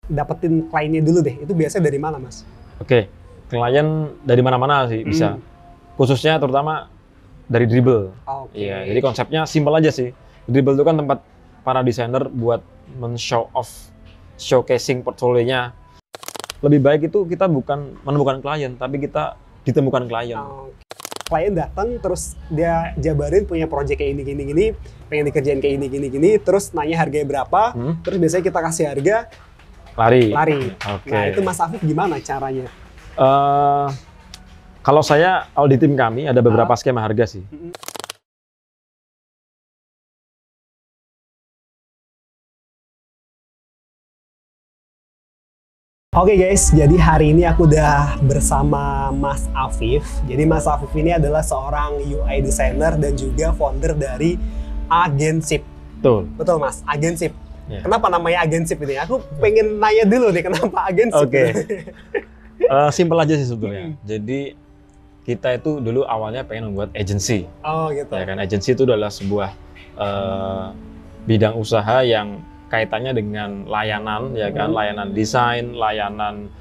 dapetin kliennya dulu deh, itu biasanya dari mana, Mas? Oke, klien dari mana-mana sih bisa. Khususnya terutama dari Dribbble. Iya, jadi konsepnya simpel aja sih. Dribbble itu kan tempat para desainer buat men-show off, showcasing portfolionya. Lebih baik itu kita bukan menemukan klien, tapi kita ditemukan klien. Klien datang terus dia jabarin punya project kayak gini, pengen dikerjain kayak gini, terus nanya harganya berapa, terus biasanya kita kasih harga, lari. Oke. Nah itu Mas Afif gimana caranya? Kalau di tim kami ada beberapa skema harga sih. Oke guys, jadi hari ini aku udah bersama Mas Afif. Jadi Mas Afif ini adalah seorang UI designer dan juga founder dari Agensip. Betul Mas, Agensip. Yeah. Kenapa namanya Agensip ini? Aku pengen nanya dulu nih, kenapa Agensip? Oke. Simpel aja sih sebetulnya. Jadi kita itu dulu awalnya pengen membuat agency. Oh gitu. Ya kan, agency itu adalah sebuah bidang usaha yang kaitannya dengan layanan, ya kan, layanan desain, layanan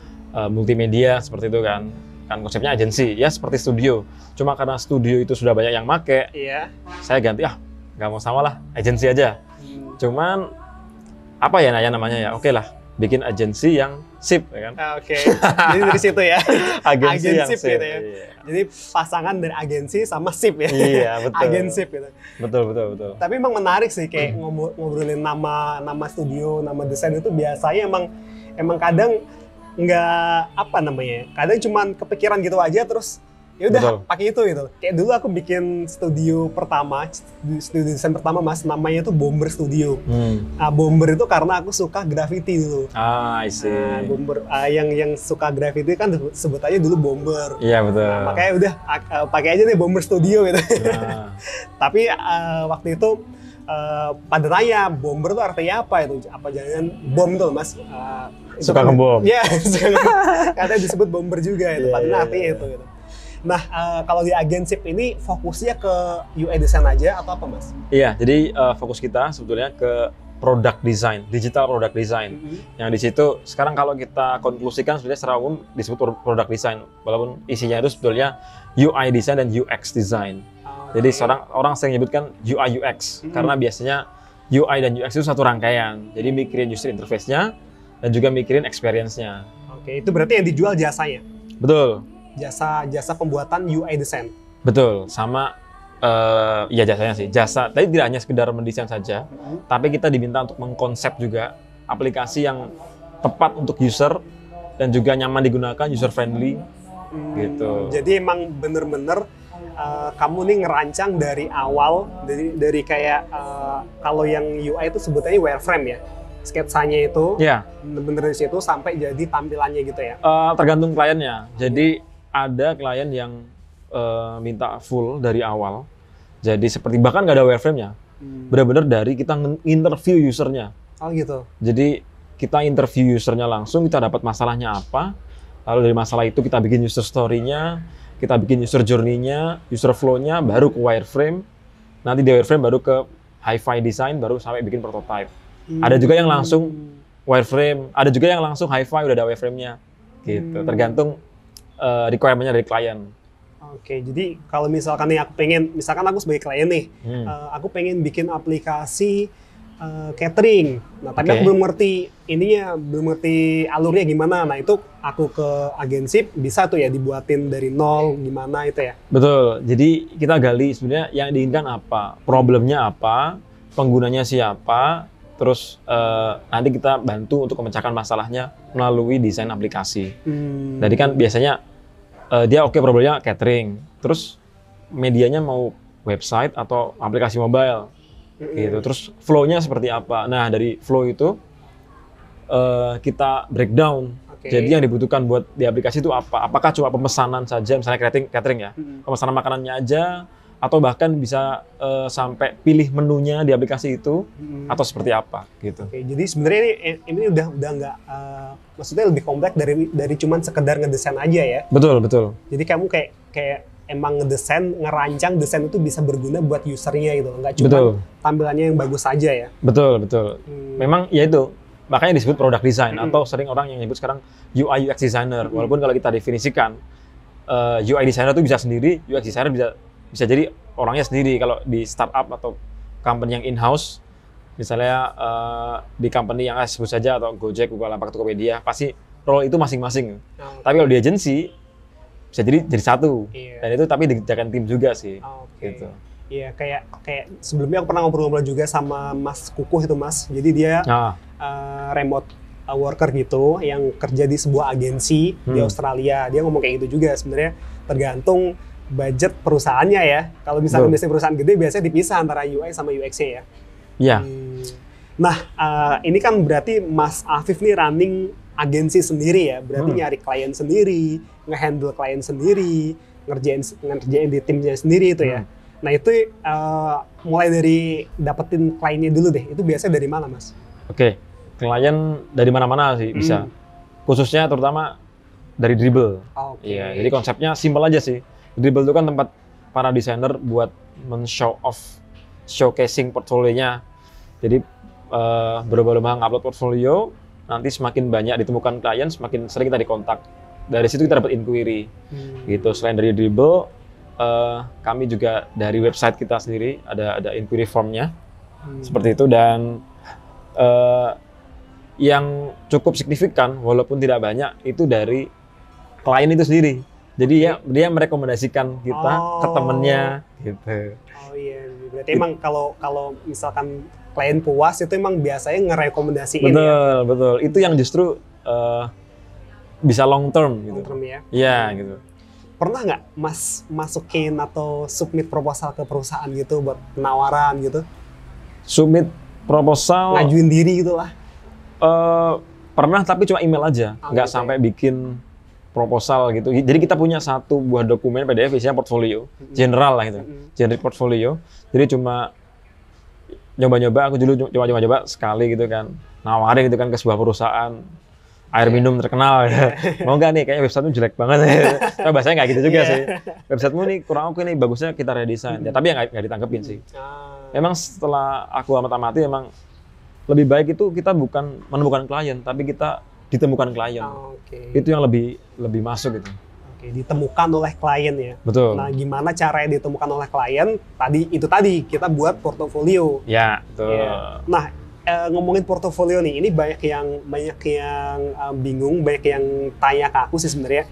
multimedia seperti itu kan. Kan konsepnya agency, ya seperti studio. Cuma karena studio itu sudah banyak yang make, saya ganti nggak mau sama lah, agency aja. Cuman apa ya namanya ya? Oke lah, bikin agency yang sip, ya kan? Oke. Jadi dari situ ya. Agency yang sip gitu ya. Iya. Jadi pasangan dari agensi sama sip ya. Iya, betul. Agensip gitu. Betul. Tapi emang menarik sih kayak ngobrolin nama studio, nama desain itu biasanya emang kadang nggak kadang cuman kepikiran gitu aja terus ya udah pakai itu gitu. Kayak dulu aku bikin studio desain pertama Mas, namanya tuh Bomber Studio. Nah, Bomber itu karena aku suka graffiti dulu. I see. Nah, Bomber yang suka graffiti kan sebut aja dulu Bomber. Iya betul. Nah, makanya udah pakai aja deh Bomber Studio gitu. Tapi waktu itu pada tanya Bomber tuh artinya apa itu? Apa jangan bom tuh Mas? Suka ngebom. Iya, katanya disebut Bomber juga itu. Padahal artinya itu gitu. Nah, kalau di Agensip ini fokusnya ke UI design aja atau apa, Mas? Iya, jadi fokus kita sebetulnya ke product design, digital product design. Yang di situ sekarang kalau kita konklusikan sebenarnya secara umum disebut product design, walaupun isinya itu sebetulnya UI design dan UX design. Jadi orang sering menyebutkan UI UX karena biasanya UI dan UX itu satu rangkaian. Jadi mikirin user interface-nya dan juga mikirin experience-nya. Oke, itu berarti yang dijual jasanya. Betul. Jasa pembuatan UI design. Betul, sama ya jasanya sih. Jasa, tapi tidak hanya sekedar mendesain saja, tapi kita diminta untuk mengkonsep juga aplikasi yang tepat untuk user dan juga nyaman digunakan, user friendly gitu. Jadi emang bener-bener kamu nih ngerancang dari awal, dari kayak kalau yang UI itu sebutannya wireframe ya. Sketsanya itu, bener-bener di situ sampai jadi tampilannya gitu ya? Tergantung kliennya. Jadi ada klien yang minta full dari awal. Jadi seperti bahkan nggak ada wireframe-nya. Benar-benar dari kita interview usernya. Oh gitu. Jadi kita interview usernya langsung, kita dapat masalahnya apa. Lalu dari masalah itu kita bikin user story-nya, kita bikin user journey-nya, user flow-nya, baru ke wireframe. Nanti di wireframe baru ke hi-fi design, baru sampai bikin prototype. Ada juga yang langsung wireframe, ada juga yang langsung hi-fi udah ada wireframe-nya. Gitu. Tergantung requirement-nya dari klien. Oke, jadi kalau misalkan nih misalkan aku sebagai klien nih, aku pengen bikin aplikasi catering. Nah, tapi aku belum ngerti alurnya gimana. Nah, itu aku ke Agensip bisa tuh ya dibuatin dari nol gimana itu ya. Betul. Jadi kita gali sebenarnya yang diinginkan apa, problemnya apa, penggunanya siapa, terus nanti kita bantu untuk memecahkan masalahnya melalui desain aplikasi. Jadi kan biasanya dia problemnya catering, terus medianya mau website atau aplikasi mobile, gitu. Terus flow-nya seperti apa? Nah dari flow itu kita breakdown. Jadi yang dibutuhkan buat di aplikasi itu apa? Apakah cuma pemesanan saja, misalnya catering ya, pemesanan makanannya aja, atau bahkan bisa sampai pilih menunya di aplikasi itu atau seperti apa gitu. Oke, jadi sebenarnya ini udah nggak maksudnya lebih kompleks dari cuman sekedar ngedesain aja ya. Betul. Jadi kamu kayak emang ngerancang desain itu bisa berguna buat usernya gitu, nggak cuma tampilannya yang bagus aja ya. Betul. Memang ya itu makanya disebut product design atau sering orang yang nyebut sekarang UI UX designer. Walaupun kalau kita definisikan UI designer itu bisa sendiri, UX designer bisa jadi orangnya sendiri. Kalau di startup atau company yang in-house, misalnya di company yang sebut saja atau Gojek, Bukalapak, Tokopedia, pasti role itu masing-masing. Tapi kalau di agency bisa jadi satu. Dan itu tapi dikerjakan tim juga sih. Gitu. Iya, kayak sebelumnya aku pernah ngobrol-ngobrol juga sama Mas Kukuh itu, Mas. Jadi dia remote worker gitu yang kerja di sebuah agensi di Australia. Dia ngomong kayak gitu juga, sebenarnya tergantung budget perusahaannya ya. Kalau misalnya biasanya perusahaan gede biasanya dipisah antara UI sama UX-nya ya. Iya. Nah, ini kan berarti Mas Afif nih running agensi sendiri ya. Berarti nyari klien sendiri, ngehandle klien sendiri, ngerjain di timnya sendiri itu ya. Nah itu mulai dari dapetin kliennya dulu deh. Itu biasanya dari mana, Mas? Oke, klien dari mana-mana sih bisa. Khususnya terutama dari Dribbble. Iya, jadi konsepnya simpel aja sih. Dribbble itu kan tempat para desainer buat men-show off, showcasing portfolionya. Jadi berlomba-lomba ngupload portfolio, nanti semakin banyak ditemukan klien, semakin sering kita dikontak. Dari situ kita dapat inquiry. Gitu. Selain dari Dribbble, kami juga dari website kita sendiri ada inquiry formnya seperti itu, dan yang cukup signifikan walaupun tidak banyak itu dari klien itu sendiri. Jadi ya dia merekomendasikan kita ke temennya gitu. Oh iya, berarti emang kalau misalkan klien puas itu emang biasanya ngerekomendasiin. Betul. Itu yang justru bisa long term gitu. Long term ya. Iya gitu. Pernah nggak Mas masukin atau submit proposal ke perusahaan gitu buat penawaran gitu? Submit proposal? Ngajuin diri gitu lah? Pernah, tapi cuma email aja, nggak sampai bikin proposal gitu. Jadi kita punya satu buah dokumen PDF isinya portfolio, general lah gitu, generic portfolio. Jadi cuma nyoba-nyoba, aku dulu coba sekali gitu kan, nawarin gitu kan ke sebuah perusahaan air minum terkenal ya. Mau nggak nih, kayaknya websitemu jelek banget ya. Nah, bahasanya nggak gitu juga sih. Websitemu nih kurang oke nih, bagusnya kita redesign. Ya, tapi ya nggak ditanggepin sih. Emang setelah aku amati emang lebih baik itu kita bukan menemukan klien, tapi kita ditemukan klien. Itu yang lebih masuk gitu. Ditemukan oleh klien ya. Betul. Nah, gimana caranya ditemukan oleh klien? Tadi kita buat portofolio. Ya, betul. Nah, ngomongin portofolio nih, ini banyak yang bingung, banyak yang tanya ke aku sih sebenarnya.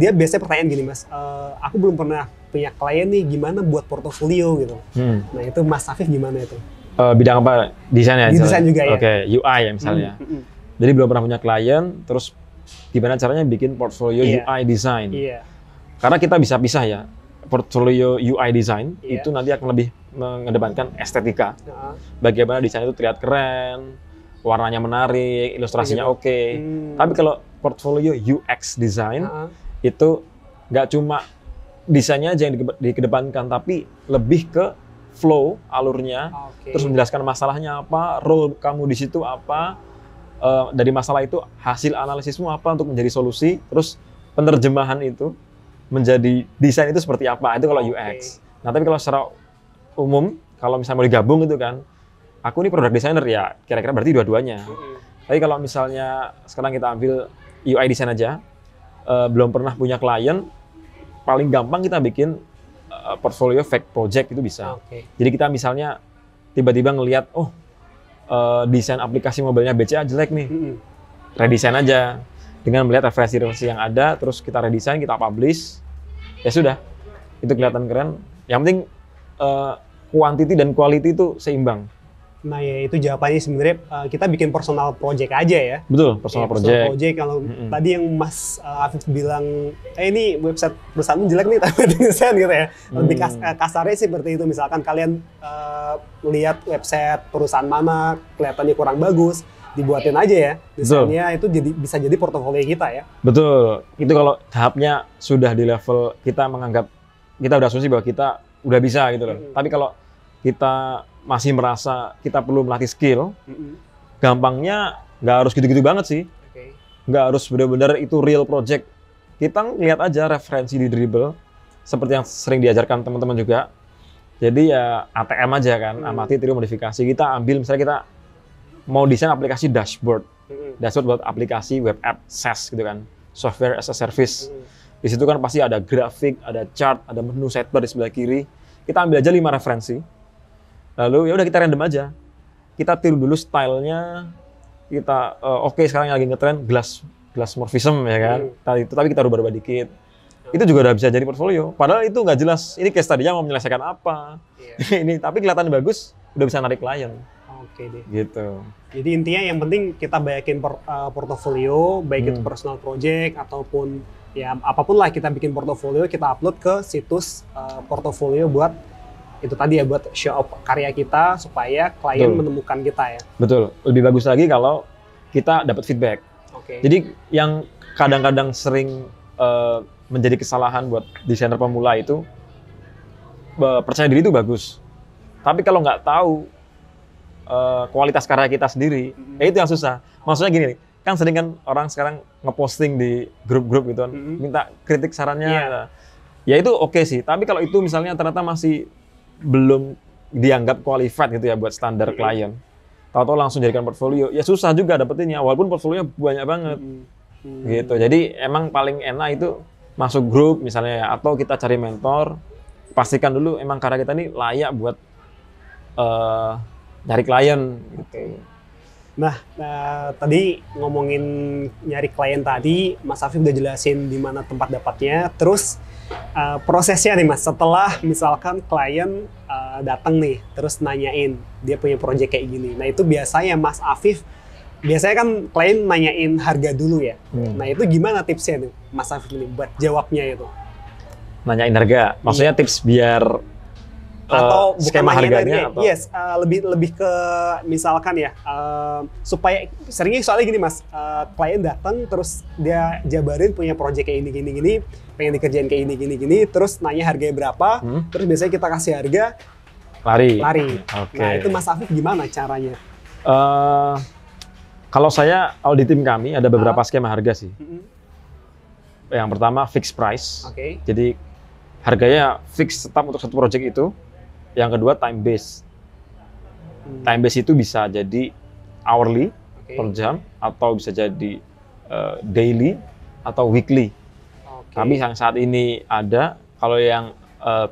Dia biasanya pertanyaan gini, Mas, aku belum pernah punya klien nih, gimana buat portofolio gitu. Nah itu Mas Afif gimana itu? Bidang apa? Desain ya? Di desain juga ya? Oke, UI ya misalnya. Jadi belum pernah punya klien, terus gimana caranya bikin portfolio UI design? Karena kita bisa pisah ya, portfolio UI design itu nanti akan lebih mengedepankan estetika. Bagaimana desain itu terlihat keren, warnanya menarik, ilustrasinya oke. Tapi kalau portfolio UX design itu nggak cuma desainnya aja yang dikedepankan, tapi lebih ke flow, alurnya, terus menjelaskan masalahnya apa, role kamu di situ apa, dari masalah itu hasil analisismu apa untuk menjadi solusi, terus penerjemahan itu menjadi desain itu seperti apa, itu kalau UX. Nah tapi kalau secara umum, kalau misalnya mau digabung itu kan, aku ini product designer ya, kira-kira berarti dua-duanya. Tapi kalau misalnya sekarang kita ambil UI design aja, belum pernah punya klien, paling gampang kita bikin portfolio fake project itu bisa. Jadi kita misalnya tiba-tiba ngelihat, desain aplikasi mobilnya BCA jelek nih, redesign aja dengan melihat referensi yang ada, terus kita redesign, kita publish, ya sudah, itu kelihatan keren. Yang penting quantity dan quality itu seimbang. Nah ya itu jawabannya sebenarnya kita bikin personal project aja ya. Betul, personal project. Kalau tadi yang Mas Afif bilang, ini website perusahaanmu jelek nih tapi desain gitu ya. Lebih kasarnya sih seperti itu. Misalkan kalian lihat website perusahaan mana kelihatannya kurang bagus, dibuatin aja ya. Desainnya itu bisa jadi portofolio kita ya. Betul. Itu kalau tahapnya sudah di level kita menganggap, kita udah asumsi bahwa kita udah bisa gitu loh. Tapi kalau kita masih merasa kita perlu melatih skill, gampangnya nggak harus gitu-gitu banget sih. Nggak harus benar-benar itu real project. Kita lihat aja referensi di Dribbble, seperti yang sering diajarkan teman-teman juga. Jadi ya ATM aja kan, amati, tiru, modifikasi. Kita ambil, misalnya kita mau desain aplikasi dashboard. Mm-mm. Dashboard buat aplikasi web app SaaS gitu kan. Software as a service. Mm. Di situ kan pasti ada grafik, ada chart, ada menu sidebar di sebelah kiri. Kita ambil aja 5 referensi. Lalu ya udah kita random aja. Kita tiru dulu stylenya. Kita oke, sekarang yang lagi ngetren glass morphism ya kan. Tapi kita rubah-rubah dikit. Itu juga udah bisa jadi portfolio. Padahal itu nggak jelas. Ini case tadinya mau menyelesaikan apa. Iya. Ini tapi kelihatan bagus, udah bisa narik klien. Oke deh. Gitu. Jadi intinya yang penting kita banyakin portofolio, baik itu Hmm. personal project ataupun ya apapun lah, kita bikin portofolio, kita upload ke situs portofolio buat itu tadi ya, buat show up karya kita supaya klien Betul. menemukan kita ya. Betul. Lebih bagus lagi kalau kita dapat feedback. Oke. Jadi yang kadang-kadang sering menjadi kesalahan buat desainer pemula itu percaya diri itu bagus. Tapi kalau nggak tahu kualitas karya kita sendiri, ya itu yang susah. Maksudnya gini, kan sering kan orang sekarang ngeposting di grup-grup gitu kan, minta kritik sarannya. Iya. Ya itu oke sih. Tapi kalau itu misalnya ternyata masih belum dianggap qualified gitu ya buat standar klien, tahu-tahu langsung jadikan portfolio, ya susah juga dapetinnya. Walaupun portfolionya banyak banget. Gitu. Jadi emang paling enak itu masuk grup misalnya ya, atau kita cari mentor, pastikan dulu emang karya kita ini layak buat nyari klien gitu. Nah, tadi ngomongin nyari klien tadi, Mas Afif udah jelasin di mana tempat dapatnya. Terus prosesnya nih Mas, setelah misalkan klien datang nih, terus nanyain dia punya project kayak gini. Nah itu biasanya Mas Afif, biasanya kan klien nanyain harga dulu ya. Nah itu gimana tipsnya nih Mas Afif ini buat jawabnya itu? Nanyain harga, maksudnya tips biar Atau bukan skema nanyain harganya harga, atau yes, lebih ke misalkan ya, supaya seringnya soalnya gini Mas, klien datang terus dia jabarin punya project kayak gini, pengen dikerjain kayak gini, terus nanya harganya berapa, terus biasanya kita kasih harga, lari. Oke. Nah itu Mas Afif gimana caranya? Kalau di tim kami ada beberapa skema harga sih. Mm-mm. Yang pertama fixed price. Oke. Jadi harganya fix tetap untuk satu project itu. Yang kedua time base. Time base itu bisa jadi hourly per jam, atau bisa jadi daily atau weekly. Kami yang saat ini ada, kalau yang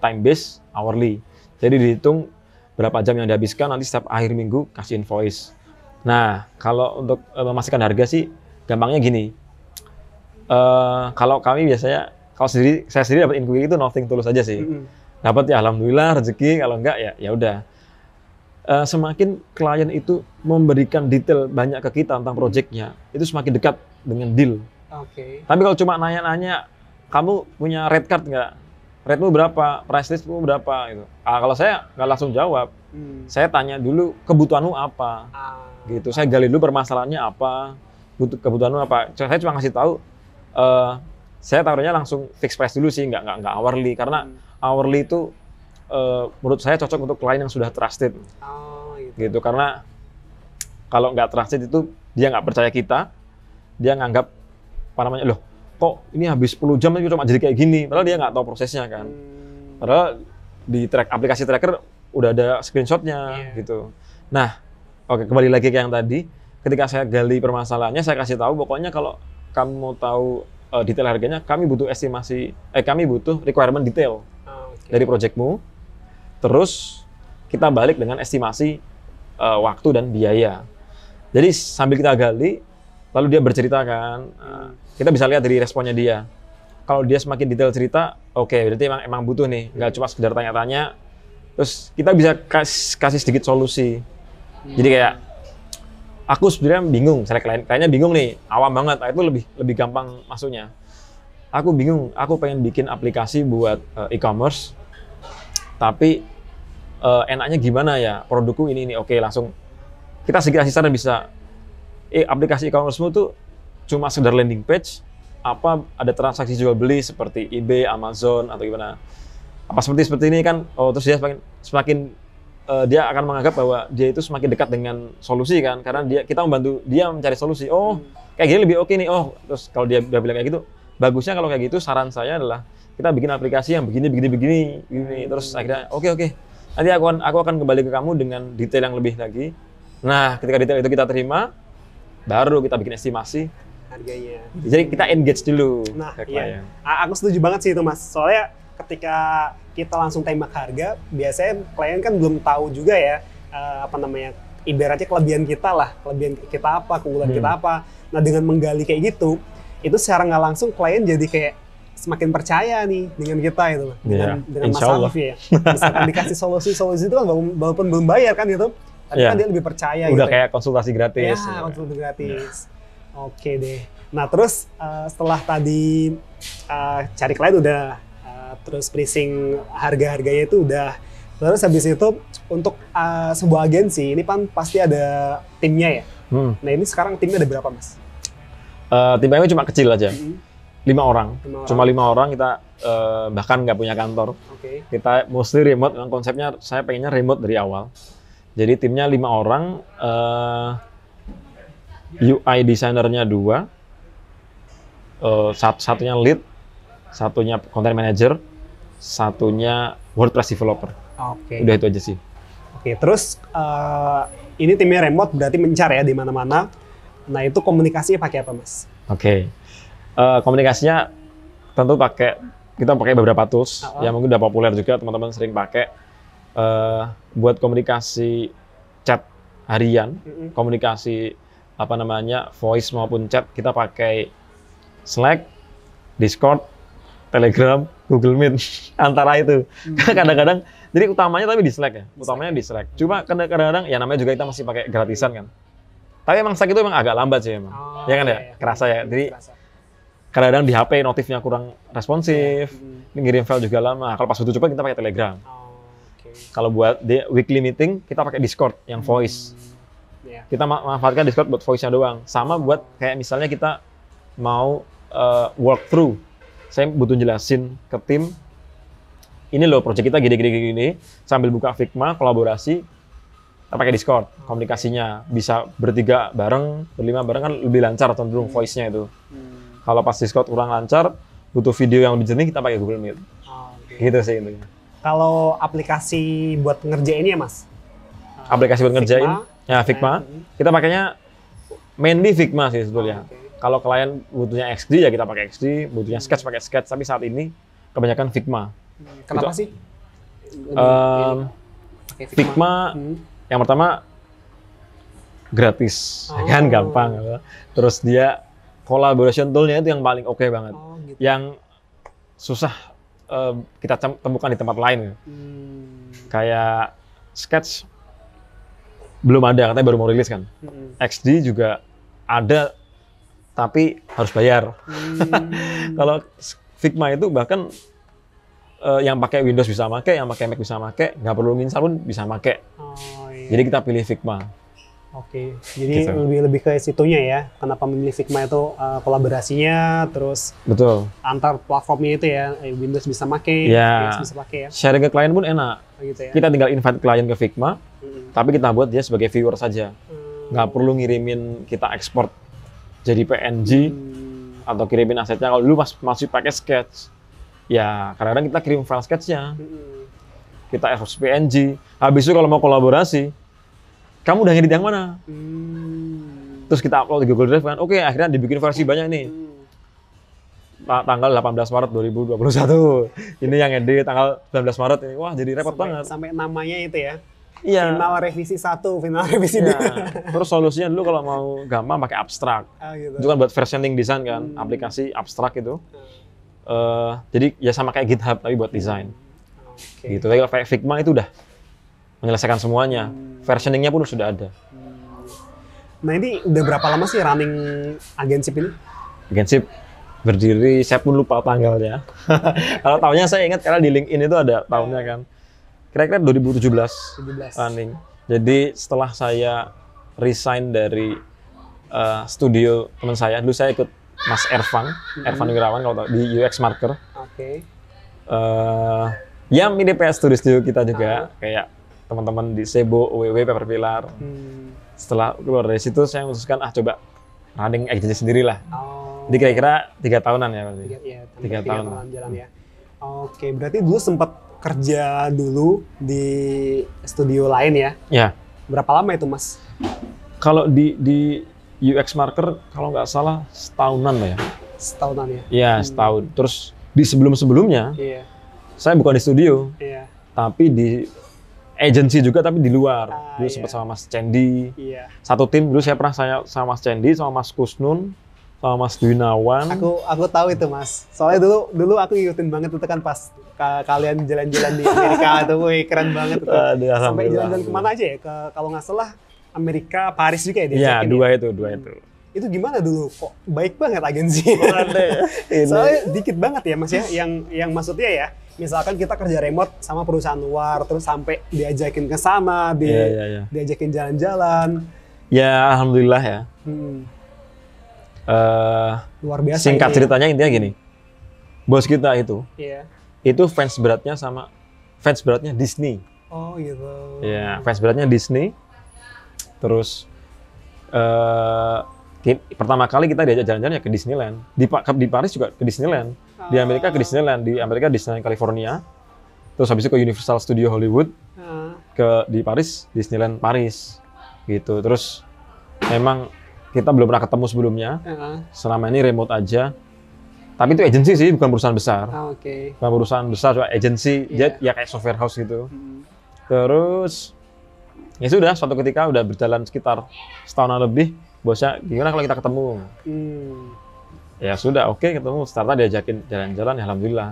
time base hourly. Jadi dihitung berapa jam yang dihabiskan, nanti setiap akhir minggu kasih invoice. Nah, kalau untuk memastikan harga sih gampangnya gini. Kalau kami biasanya, saya sendiri dapat inquiry itu nothing tulus aja sih. Dapat ya alhamdulillah, rezeki, kalau enggak ya udah. Semakin klien itu memberikan detail banyak ke kita tentang proyeknya, itu semakin dekat dengan deal. Tapi kalau cuma nanya-nanya, kamu punya red card nggak? Rate-mu berapa? Price list-mu berapa? Gitu. Kalau saya nggak langsung jawab, saya tanya dulu kebutuhanmu apa. Gitu. Saya gali dulu permasalahannya apa, kebutuhanmu apa. Saya cuma ngasih tahu, saya taruhnya langsung fix price dulu sih, nggak hourly, karena hourly itu menurut saya cocok untuk klien yang sudah trusted. Gitu. Karena kalau nggak trusted itu dia nggak percaya kita, dia nganggap loh, kok ini habis 10 jam aja cuma jadi kayak gini, padahal dia nggak tahu prosesnya kan. Padahal di aplikasi tracker udah ada screenshotnya gitu. Nah, oke, kembali lagi ke yang tadi, ketika saya gali permasalahannya, saya kasih tahu pokoknya kalau kamu mau tahu detail harganya, kami butuh requirement detail dari projectmu. Terus kita balik dengan estimasi waktu dan biaya. Jadi sambil kita gali, lalu dia bercerita kan, kita bisa lihat dari responnya dia. Kalau dia semakin detail cerita, oke, berarti emang butuh nih, nggak cuma sekedar tanya-tanya. Terus kita bisa kasih sedikit solusi. Jadi kayak, aku sebenarnya bingung, misalnya kliennya bingung nih, awam banget, itu lebih gampang masuknya. Aku bingung, aku pengen bikin aplikasi buat e-commerce, tapi enaknya gimana ya, produkku ini, oke, langsung kita sedikit kasih saran bisa. Aplikasi e-commerce-mu tuh cuma sekedar landing page, apa ada transaksi jual beli seperti eBay, Amazon atau gimana? Apa seperti ini kan? Terus dia semakin dia akan menganggap bahwa dia itu semakin dekat dengan solusi kan, karena kita membantu dia mencari solusi. Kayak gini lebih oke nih. Terus kalau dia udah bilang kayak gitu, bagusnya kalau kayak gitu saran saya adalah kita bikin aplikasi yang begini. Terus akhirnya oke. Nanti aku akan kembali ke kamu dengan detail yang lebih lagi. Nah, ketika detail itu kita terima, baru kita bikin estimasi harganya. Jadi kita engage dulu. Nah, ke iya. klien. Aku setuju banget sih itu Mas. Soalnya ketika kita langsung tembak harga, biasanya klien kan belum tahu juga ya apa namanya, ibaratnya kelebihan kita lah, kelebihan kita apa, keunggulan kita apa. Nah, dengan menggali kayak gitu, itu secara nggak langsung klien jadi kayak semakin percaya nih dengan kita itu, dengan Mas Insya Allah. Alif ya. Misalkan dikasih solusi-solusi itu kan walaupun belum bayar kan itu, tapi kan dia lebih percaya. Udah gitu kayak konsultasi gratis. Ya, konsultasi gratis. Oke deh. Nah terus setelah tadi cari klien udah, terus pricing harga-harganya itu udah, terus habis itu untuk sebuah agensi ini kan pasti ada timnya ya. Nah ini sekarang timnya ada berapa Mas? Timnya cuma kecil aja, 5 orang. Cuma 5 orang kita bahkan nggak punya kantor. Kita mostly remote. Memang konsepnya saya pengennya remote dari awal. Jadi timnya 5 orang. UI desainernya 2, satunya lead, satunya content manager, satunya WordPress developer. Udah itu aja sih. Terus ini timnya remote berarti mencar ya di mana-mana. Nah itu komunikasinya pakai apa Mas? Komunikasinya tentu kita pakai beberapa tools yang mungkin udah populer juga teman-teman sering pakai buat komunikasi chat harian, komunikasi voice maupun chat kita pakai Slack, Discord, Telegram, Google Meet antara itu. Kadang-kadang jadi utamanya tapi di Slack ya, utamanya di Slack. Cuma kadang-kadang ya namanya juga kita masih pakai gratisan kan. Tapi emang Slack itu emang agak lambat sih emang. Ya kan ya, kerasa ya. Jadi kadang-kadang di HP notifnya kurang responsif, ngirim file juga lama. Kalau pas butuh cepat kita pakai Telegram. Kalau buat weekly meeting kita pakai Discord yang voice. Kita manfaatkan Discord buat voice-nya doang. Sama buat kayak misalnya kita mau work through. Saya butuh jelasin ke tim, ini loh project kita gini, sambil buka Figma, kolaborasi, kita pakai Discord. Komunikasinya bisa bertiga bareng, berlima bareng kan lebih lancar cenderung voice-nya itu. Kalau pas Discord kurang lancar, butuh video yang lebih jernih, kita pakai Google Meet. Gitu sih intinya. Kalau aplikasi buat ngerjainnya Mas? Aplikasi buat ngerjain? Ya, Figma. Kita pakainya mainly Figma sih sebetulnya. Kalau klien butuhnya XD ya kita pakai XD, butuhnya Sketch pakai Sketch, tapi saat ini kebanyakan Figma. Kenapa sih? Figma yang pertama gratis, kan gampang. Terus dia collaboration tool-nya itu yang paling oke banget. Gitu. Yang susah kita temukan di tempat lain. Kayak Sketch belum ada, katanya baru mau rilis kan. XD juga ada, tapi harus bayar. Kalau Figma itu bahkan yang pakai Windows bisa pakai, yang pakai Mac bisa pakai, nggak perlu install pun bisa pakai. Jadi kita pilih Figma. Jadi gitu. lebih ke situnya ya. Kenapa memilih Figma itu kolaborasinya, terus betul. Antar platformnya itu ya, Windows bisa pakai, ya. bisa pakai ya. Sharing ke klien pun enak. Gitu ya? Kita tinggal invite klien ke Figma, tapi kita buat dia sebagai viewer saja. Nggak perlu ngirimin kita ekspor jadi PNG atau kirimin asetnya. Kalau dulu masih pakai Sketch, ya kadang-kadang kita kirim file Sketch-nya, kita ekspor PNG. Habis itu kalau mau kolaborasi, kamu udah ngedit yang mana? Terus kita upload di Google Drive kan, oke akhirnya dibikin versi banyak nih. Tanggal 18 Maret 2021, ini yang edit tanggal 19 Maret ini, wah jadi repot banget. Sampai namanya itu ya? Iya. Final revisi 1, final revisi 2. Terus solusinya dulu kalau mau gampang pakai abstrak. Gitu. Itu kan buat versioning desain kan, aplikasi abstrak itu. Jadi ya sama kayak GitHub tapi buat desain. Gitu. Tapi kalau kayak Figma itu udah menyelesaikan semuanya. Versioningnya pun sudah ada. Nah ini udah berapa lama sih running Agensip ini? Agensip berdiri, saya pun lupa tanggalnya. Kalau tahunnya saya ingat karena di LinkedIn itu ada tahunnya kan. Kira-kira 2017 running. Jadi setelah saya resign dari studio teman saya, dulu saya ikut Mas Ervan Wirawan kalau tahu di UX Marker. Ya mirip kayak studio kita juga, kayak teman-teman di Sebo, OWW, Paperpillar. Setelah keluar dari situ saya memutuskan coba running agency sendiri lah. Jadi kira-kira 3 tahunan ya berarti. 3 tahun jalan ya. Berarti dulu sempat kerja dulu di studio lain ya? Ya. Berapa lama itu Mas? Kalau di UX marketer kalau nggak salah setahunan lah ya. Setahunan ya? Iya, setahun. Terus di sebelum-sebelumnya, Iya. saya bukan di studio, Iya. tapi di agency juga, tapi di luar. Dulu Iya. sempat sama Mas Cendi. Iya. Satu tim dulu saya pernah sama Mas Cendi, sama Mas Kusnun, sama Mas Dwinawan. Aku tahu itu Mas. Soalnya dulu aku ngikutin banget itu kan pas kalian jalan-jalan di Amerika tuh, wih keren banget itu. Aduh, Sampai alhamdulillah. jalan-jalan kemana aja ya? Kalau nggak salah Amerika, Paris juga ya Iya, diajakin dua ya? itu. Itu gimana dulu? Kok baik banget agensi? Ini. Soalnya dikit banget ya Mas ya, yang maksudnya ya, misalkan kita kerja remote sama perusahaan luar, terus sampai diajakin ke sana, Iya. diajakin jalan-jalan. Ya, alhamdulillah ya. Luar biasa. Singkat ini ya. ceritanya intinya gini. Bos kita Iya. itu fans beratnya Disney. Oh gitu. Ya, fans beratnya Disney. Terus pertama kali kita diajak jalan-jalan ya ke Disneyland. Di Paris juga ke Disneyland. Di Amerika ke Disneyland. Di Amerika Disneyland California. Terus habis itu ke Universal Studio Hollywood. Di Paris Disneyland Paris. Gitu. Terus memang kita belum pernah ketemu sebelumnya. Selama ini remote aja. Tapi itu agensi sih, bukan perusahaan besar. Oke. Bukan perusahaan besar, cuma agensi. Iya. Ya kayak software house gitu. Terus ya sudah, suatu ketika udah berjalan sekitar setahunan lebih, bosnya gimana kalau kita ketemu? Ya sudah, oke ketemu. Startnya diajakin jalan-jalan, ya alhamdulillah.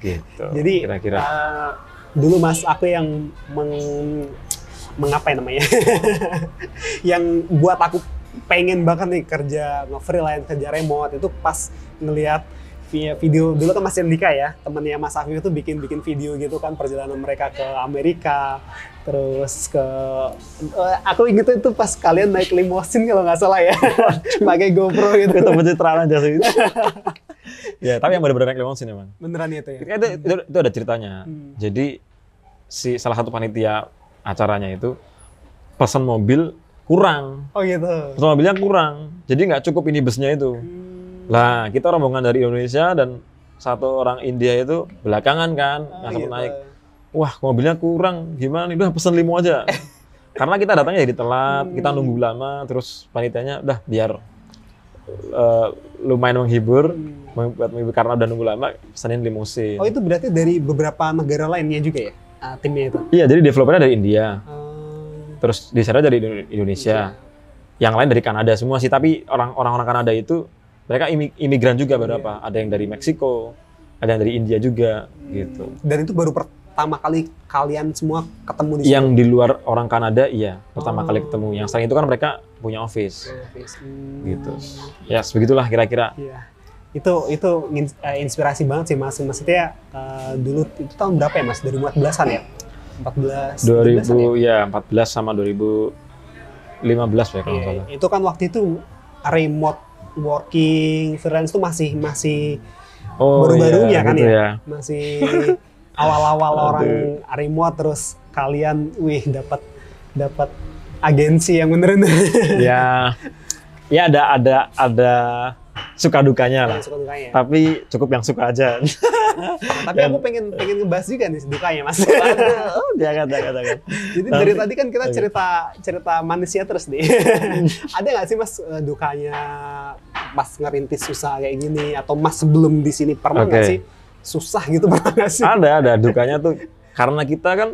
Gitu. Jadi kira-kira. Dulu Mas aku yang mengapa namanya? Yang buat aku pengen banget nih kerja nge-freelance, kerja remote itu pas ngelihat video dulu kan Mas Andika ya, temannya Mas Afif itu bikin video gitu kan perjalanan mereka ke Amerika, terus ke aku inget itu pas kalian naik limosin kalau nggak salah ya, pakai GoPro gitu. Itu pencitraan aja sih. Ya, tapi yang benar-benar naik limosin emang. Beneran itu ya? Itu ada ceritanya. Jadi salah satu panitia acaranya itu pesan mobil kurang. Oh gitu. Pesan mobilnya kurang. Jadi nggak cukup ini busnya itu. Lah, kita rombongan dari Indonesia dan satu orang India itu belakangan kan, nggak sempat naik. Wah, mobilnya kurang, gimana nih? Udah pesen limo aja. Karena kita datangnya jadi telat, kita nunggu lama, terus panitianya udah biar lumayan menghibur, karena udah nunggu lama, pesanin limusin. Oh itu berarti dari beberapa negara lainnya juga ya, timnya itu? Iya, jadi developernya dari India, terus desainer dari Indonesia, yang lain dari Kanada semua sih. Tapi orang-orang Kanada itu mereka imigran juga beberapa, ada yang dari Meksiko, ada yang dari India juga, gitu. Dan itu baru pertama kali kalian semua ketemu di sini? Yang di luar orang Kanada, iya, pertama kali ketemu. Yang selain itu kan mereka punya office, gitu. Ya, begitulah kira-kira. Iya. Itu inspirasi banget sih Mas. Maksudnya dulu itu tahun berapa ya Mas? 2014-an ya? 2000 ya, 14 sama 2015 ya kalau nggak salah. Itu kan waktu itu remote working freelance tuh masih baru-barunya kan gitu ya? Masih awal-awal orang remote, terus kalian dapat agensi yang bener-bener ya ada suka dukanya lah. suka dukanya. Tapi cukup yang suka aja. Tapi aku pengen ngebahas juga nih dukanya Mas. Jangan. Jadi dari tadi kan kita cerita manusia terus nih. Ada nggak sih Mas dukanya pas ngerintis usaha kayak gini, atau Mas sebelum di sini pernah nggak sih susah gitu, pernah nggak sih? Ada dukanya tuh karena kita kan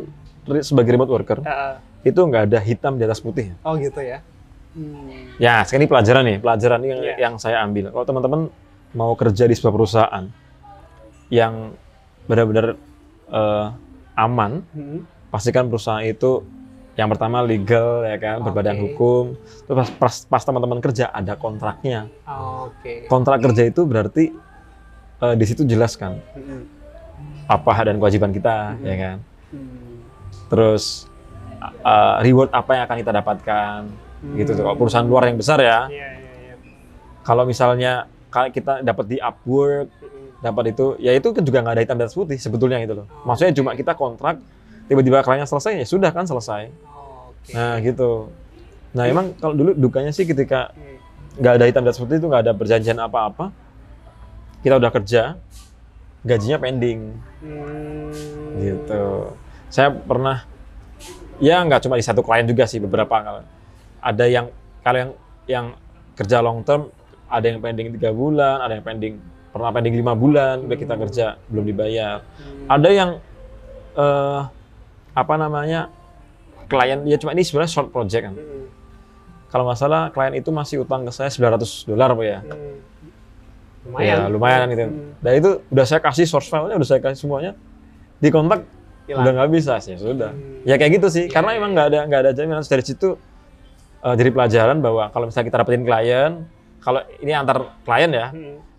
sebagai remote worker itu nggak ada hitam di atas putih. Oh gitu ya. Ya, sekarang ini pelajaran yang saya ambil. Kalau teman-teman mau kerja di sebuah perusahaan yang benar-benar aman, pastikan perusahaan itu yang pertama legal ya kan, berbadan hukum. Terus pas teman-teman kerja ada kontraknya. Kontrak kerja itu berarti di situ jelaskan apa hak dan kewajiban kita, ya kan. Terus reward apa yang akan kita dapatkan. Gitu tuh, kalau perusahaan luar yang besar ya. Kalau misalnya kita dapat di Upwork, dapat itu, ya itu kan juga nggak ada hitam di atas putih sebetulnya gitu loh. Maksudnya cuma kita kontrak, tiba-tiba kliennya selesai, ya sudah kan selesai. Nah gitu. Nah emang kalau dulu dukanya sih ketika nggak ada hitam di atas putih itu, nggak ada perjanjian apa-apa, kita udah kerja, gajinya pending. Gitu. Saya pernah Ya nggak cuma di satu klien juga sih, beberapa. Ada yang kalau yang kerja long term, ada yang pending 3 bulan, ada yang pernah pending 5 bulan, udah kita kerja belum dibayar. Ada yang apa namanya, klien ya cuma ini sebenarnya short project kan. Kalau nggak salah klien itu masih utang ke saya $900 Pak ya. Lumayan. Ya lumayan gitu. Dan itu udah saya kasih source file-nya, udah saya kasih semuanya. Di kontak udah nggak bisa sih, sudah. Ya kayak gitu sih, karena emang nggak ada jaminan. Dari situ jadi pelajaran bahwa kalau misalnya kita dapetin klien, kalau ini antar klien ya,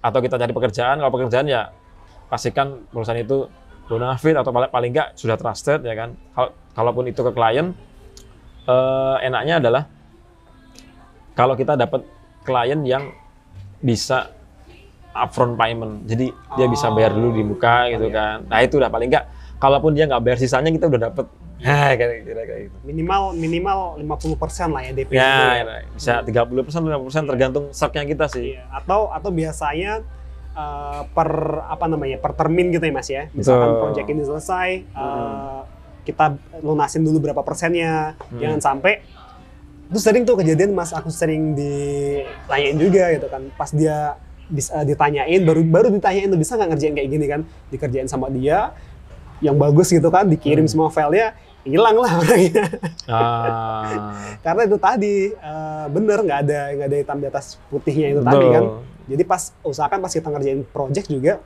atau kita cari pekerjaan, kalau pekerjaan ya pastikan perusahaan itu bonafit atau paling nggak sudah trusted ya kan. Kalaupun itu ke klien, enaknya adalah kalau kita dapat klien yang bisa upfront payment, jadi dia bisa bayar dulu di muka gitu kan. Nah itu udah paling nggak, kalaupun dia nggak bayar sisanya kita udah dapet. Kayak gitu. Minimal 50% lah ya DP. Ya, bisa 30%, 50% tergantung stoknya kita sih. Iya. Atau biasanya per termin gitu ya Mas ya. Misalkan project ini selesai, kita lunasin dulu berapa persennya. Jangan sampai itu sering tuh kejadian Mas, aku sering ditanyain juga gitu kan. Pas dia ditanyain, baru ditanyain tuh bisa nggak ngerjain kayak gini kan, dikerjain sama dia yang bagus gitu kan, dikirim semua filenya, hilang lah orangnya. Karena itu tadi bener nggak ada hitam di atas putihnya itu tadi kan. Jadi usahakan pas kita ngerjain project juga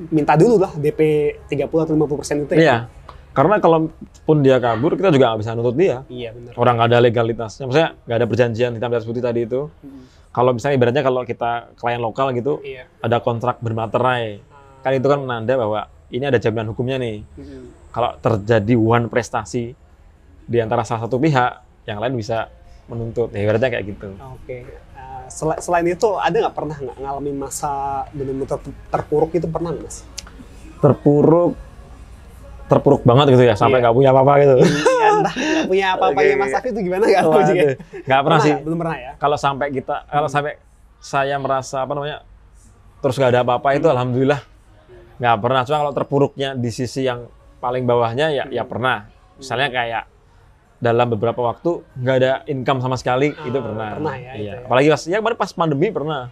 minta dulu lah DP 30 atau 50% itu ya. Iya. Karena kalaupun dia kabur, kita juga nggak bisa nuntut dia. Iya benar. Orang nggak ada legalitasnya, maksudnya nggak ada perjanjian hitam di atas putih tadi itu. Kalau misalnya ibaratnya kalau kita klien lokal gitu, ada kontrak bermaterai, kan itu kan menanda bahwa ini ada jaminan hukumnya nih. Kalau terjadi one prestasi di antara salah satu pihak, yang lain bisa menuntut. Ya ibaratnya kayak gitu. Oke. Selain itu ada nggak pernah ngalamin masa benar-benar terpuruk itu, pernah nggak Mas? Terpuruk banget gitu ya, sampai nggak punya apa-apa gitu. Iya, entah nggak punya apa-apanya Mas Safi itu gimana nggak tahu juga. Nggak pernah sih. Belum pernah ya. Kalau sampai saya merasa terus nggak ada apa-apa itu alhamdulillah nggak pernah. Cuma kalau terpuruknya di sisi yang paling bawahnya ya pernah. Misalnya kayak dalam beberapa waktu nggak ada income sama sekali, itu pernah. Pernah ya. Iya. Apalagi kemarin pas pandemi pernah.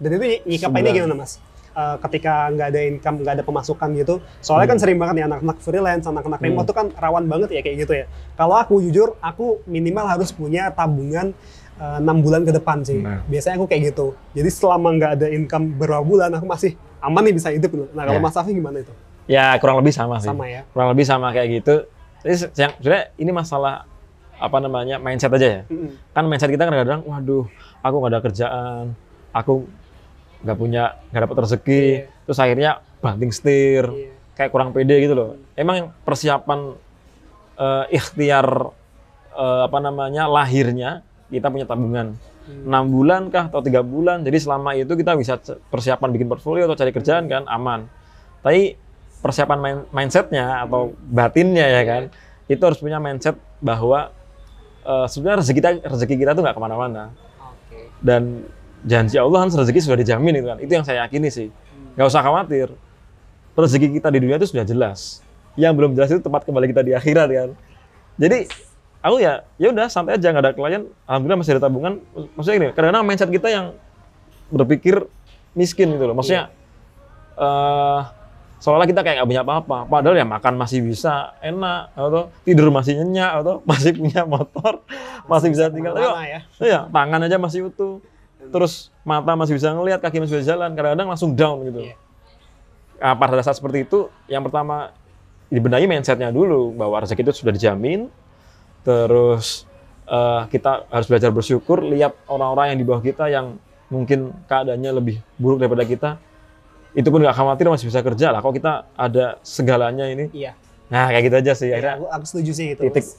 Dan itu nyikapainnya gimana Mas? Ketika nggak ada income, nggak ada pemasukan gitu. Soalnya kan sering banget ya anak-anak freelance, anak-anak remote tuh kan rawan banget ya kayak gitu ya. Kalau aku jujur, aku minimal harus punya tabungan 6 bulan ke depan sih. Biasanya aku kayak gitu. Jadi selama nggak ada income berapa bulan, aku masih aman nih bisa hidup. Nah kalau Mas Safi gimana itu? Ya kurang lebih sama sih. Sama ya? Kurang lebih sama kayak gitu. Jadi sebenarnya ini masalah mindset aja ya. Kan mindset kita kadang-kadang, waduh, aku nggak ada kerjaan, aku nggak dapat rezeki, terus akhirnya banting setir, kayak kurang pede gitu loh. Emang persiapan ikhtiar lahirnya kita punya tabungan 6 bulan kah atau 3 bulan. Jadi selama itu kita bisa persiapan bikin portfolio atau cari kerjaan kan aman. Tapi persiapan mindsetnya atau batinnya ya kan, itu harus punya mindset bahwa sebenarnya rezeki kita tuh nggak kemana-mana. Dan janji Allah kan rezeki sudah dijamin itu kan. Itu yang saya yakini sih. Nggak usah khawatir. Rezeki kita di dunia itu sudah jelas. Yang belum jelas itu tempat kembali kita di akhirat kan. Jadi aku ya udah santai aja, nggak ada klien. Alhamdulillah masih ada tabungan. Maksudnya gini, kadang-kadang mindset kita yang berpikir miskin gitu loh. Maksudnya soalnya kita kayak nggak punya apa-apa. Padahal ya makan masih bisa enak, atau tidur masih nyenyak, atau masih punya motor, masih bisa tinggal. Iya, tangan aja masih utuh. Terus mata masih bisa ngelihat, kaki masih bisa jalan, kadang-kadang langsung down gitu. Nah, pada saat seperti itu, yang pertama dibenahi mindsetnya dulu bahwa rezeki itu sudah dijamin. Terus kita harus belajar bersyukur, lihat orang-orang yang di bawah kita yang mungkin keadaannya lebih buruk daripada kita. Itu pun nggak khawatir, masih bisa kerja lah. Kok kita ada segalanya ini? Iya. Nah kayak gitu aja sih. Akhirnya aku setuju sih itu. Titik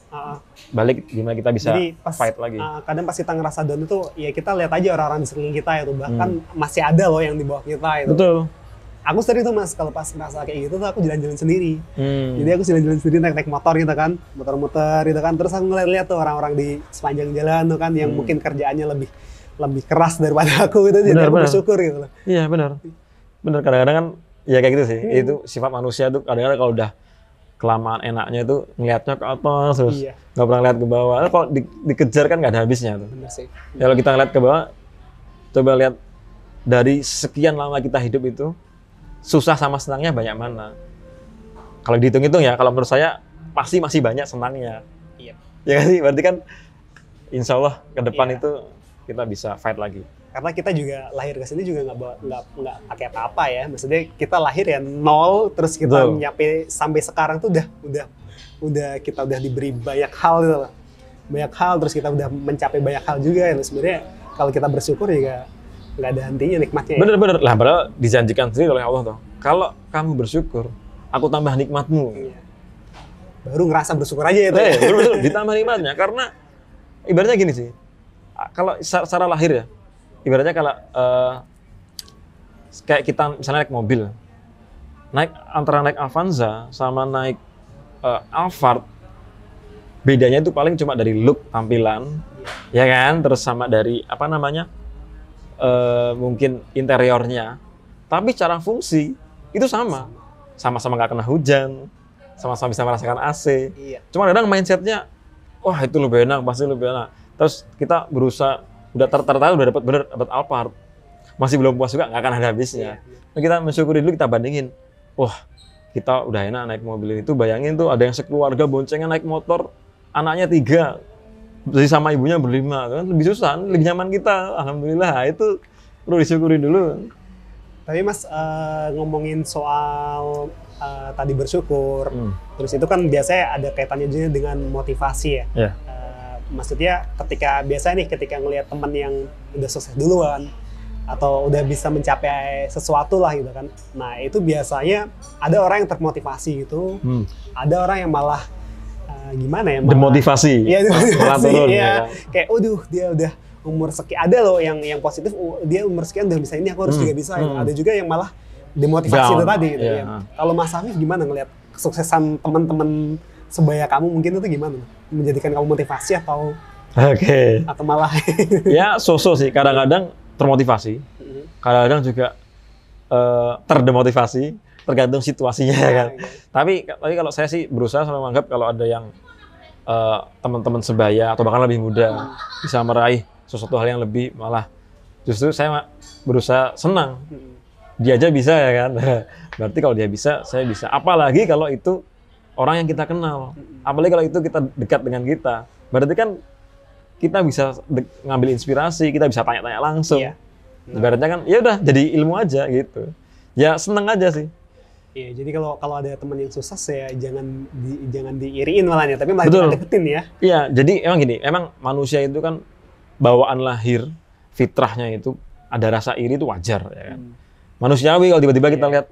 balik gimana kita bisa fight lagi. Kadang pas kita ngerasa down itu, ya kita lihat aja orang-orang di sekeliling kita itu, bahkan masih ada loh yang di bawah kita itu. Betul. Aku sering tuh Mas, kalau pas ngerasa kayak gitu tuh aku jalan-jalan sendiri. Jadi aku jalan-jalan sendiri naik motor gitu kan, muter-muter gitu kan. Terus aku ngeliat tuh orang-orang di sepanjang jalan tuh kan, yang mungkin kerjaannya lebih keras daripada aku gitu. Jadi aku bersyukur gitu loh. Iya benar. Benar, kadang-kadang kan ya kayak gitu sih. Itu sifat manusia tuh kadang-kadang kalau udah kelamaan enaknya itu ngeliatnya ke atas terus Iya. nggak pernah lihat ke bawah. Kalau dikejar kan nggak ada habisnya tuh. Bener sih. Kalau kita ngeliat ke bawah, coba lihat dari sekian lama kita hidup itu susah sama senangnya banyak mana. Kalau dihitung-hitung ya, kalau menurut saya pasti masih banyak senangnya. Iya. Ya kan sih, berarti kan insya Allah ke depan Iya. itu kita bisa fight lagi. Karena kita juga lahir ke sini juga nggak pakai apa-apa ya. Maksudnya kita lahir ya nol, terus kita Betul. nyampe sampai sekarang tuh kita udah diberi banyak hal gitu loh. Banyak hal, terus kita udah mencapai banyak hal juga ya. Sebenarnya kalau kita bersyukur ya nggak ada hentinya nikmatnya. Ya. Bener-bener lah, padahal dijanjikan sendiri oleh Allah tuh. Kalau kamu bersyukur, aku tambah nikmatmu. Iya. Baru ngerasa bersyukur aja itu. Betul-betul ditambah nikmatnya. Karena ibaratnya gini sih, kalau secara lahir ya, ibaratnya kalau kayak kita misalnya naik mobil, antara naik Avanza sama naik Alphard, bedanya itu paling cuma dari look tampilan, ya kan, terus sama dari apa namanya, mungkin interiornya, tapi cara fungsi itu sama-sama nggak kena hujan, sama-sama bisa merasakan AC. Iya. Cuma kadang mindsetnya, wah itu lebih enak, pasti lebih enak. Terus kita berusaha, udah tertarik udah dapat Alphard, masih belum puas juga, nggak akan ada habisnya. Nah, kita mensyukuri dulu, kita bandingin, wah kita udah enak naik mobil itu, bayangin tuh ada yang sekeluarga boncengan naik motor, anaknya 3, jadi sama ibunya berlima, kan lebih susah, lebih nyaman kita, alhamdulillah. Itu perlu disyukuri dulu. Tapi Mas ngomongin soal tadi bersyukur, terus itu kan biasanya ada kaitannya juga dengan motivasi ya. Ya. Maksudnya ketika ngelihat teman yang udah sukses duluan atau udah bisa mencapai sesuatu lah gitu kan. Nah itu biasanya ada orang yang termotivasi gitu, ada orang yang malah gimana ya? Demotivasi. Iya, malah turun. Iya. Ya. Kayak, dia udah umur sekian. Ada loh yang positif, dia umur sekian udah bisa ini, aku harus juga bisa. Gitu. Ada juga yang malah demotivasi itu tadi. Gitu, ya. Kalau Mas Hafif gimana ngelihat kesuksesan teman-teman sebaya kamu mungkin itu gimana? Menjadikan kamu motivasi atau malah? Ya so-so sih. Kadang-kadang termotivasi, kadang-kadang juga terdemotivasi. Tergantung situasinya ya kan. Tapi kalau saya sih berusaha selalu menganggap kalau ada yang teman-teman sebaya atau bahkan lebih muda bisa meraih sesuatu hal yang lebih, malah justru saya berusaha senang. Dia aja bisa ya kan. Berarti kalau dia bisa, saya bisa. Apalagi kalau itu orang yang kita kenal. Apalagi kalau itu kita dekat dengan kita. Berarti kan kita bisa ngambil inspirasi, kita bisa tanya-tanya langsung. Iya. Ibaratnya kan ya udah jadi ilmu aja gitu. Ya seneng aja sih. Iya, jadi kalau ada teman yang sukses ya jangan diiriin malahnya, tapi malah Betul. deketin ya. Iya, jadi emang gini, emang manusia itu kan bawaan lahir, fitrahnya itu ada rasa iri itu wajar ya kan. Manusiawi kalau tiba-tiba kita lihat,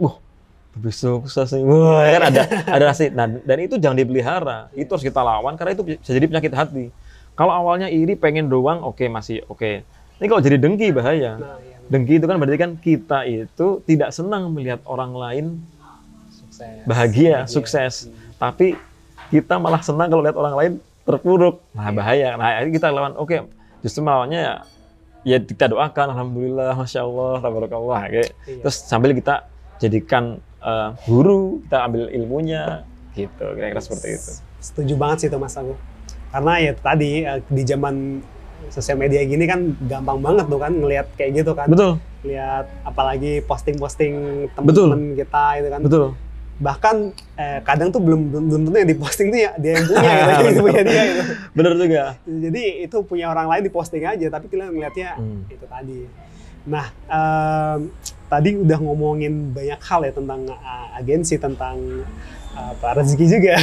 lebih sukses nih, wah kan ada rasa. Nah, dan itu jangan dipelihara, itu harus kita lawan karena itu bisa jadi penyakit hati. Kalau awalnya iri pengen doang, masih oke. Ini kalau jadi dengki bahaya. Nah, iya. Dengki itu kan berarti kan kita itu tidak senang melihat orang lain bahagia, sukses. Tapi kita malah senang kalau lihat orang lain terpuruk. Nah, bahaya. Nah, kita lawan, justru melawannya ya kita doakan, alhamdulillah, masya Allah, tabarakallah. Terus sambil kita jadikan guru, kita ambil ilmunya, gitu. Kira-kira seperti itu. Setuju banget sih itu Mas Agus. Karena ya tadi di zaman sosial media gini kan gampang banget tuh kan ngelihat kayak gitu kan. Betul. Lihat apalagi posting-posting teman-teman kita itu kan. Betul. Bahkan kadang tuh belum tentu yang diposting tuh ya dia yang punya gitu, itu punya dia gitu. Bener juga. Jadi itu punya orang lain diposting aja, tapi kita ngelihatnya itu tadi. Nah, tadi udah ngomongin banyak hal ya tentang agensi, tentang rezeki juga.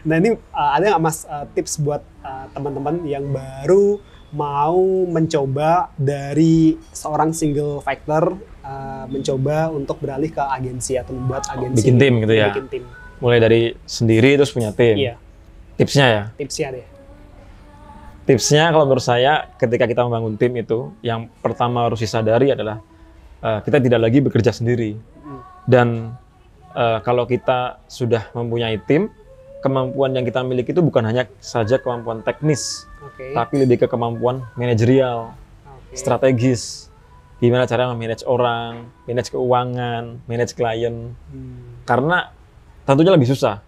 Nah ini ada nggak Mas tips buat teman-teman yang baru mau mencoba dari seorang single factor mencoba untuk beralih ke agensi atau membuat agensi, bikin tim gitu ya. Bikin tim. Mulai dari sendiri terus punya tim. Iya. Tipsnya ya. Tipsnya deh. Tipsnya kalau menurut saya ketika kita membangun tim itu yang pertama harus disadari adalah kita tidak lagi bekerja sendiri. Dan kalau kita sudah mempunyai tim, kemampuan yang kita miliki itu bukan hanya saja kemampuan teknis, tapi lebih ke kemampuan manajerial, strategis. Gimana cara memanage orang, manage keuangan, manage klien. Karena tentunya lebih susah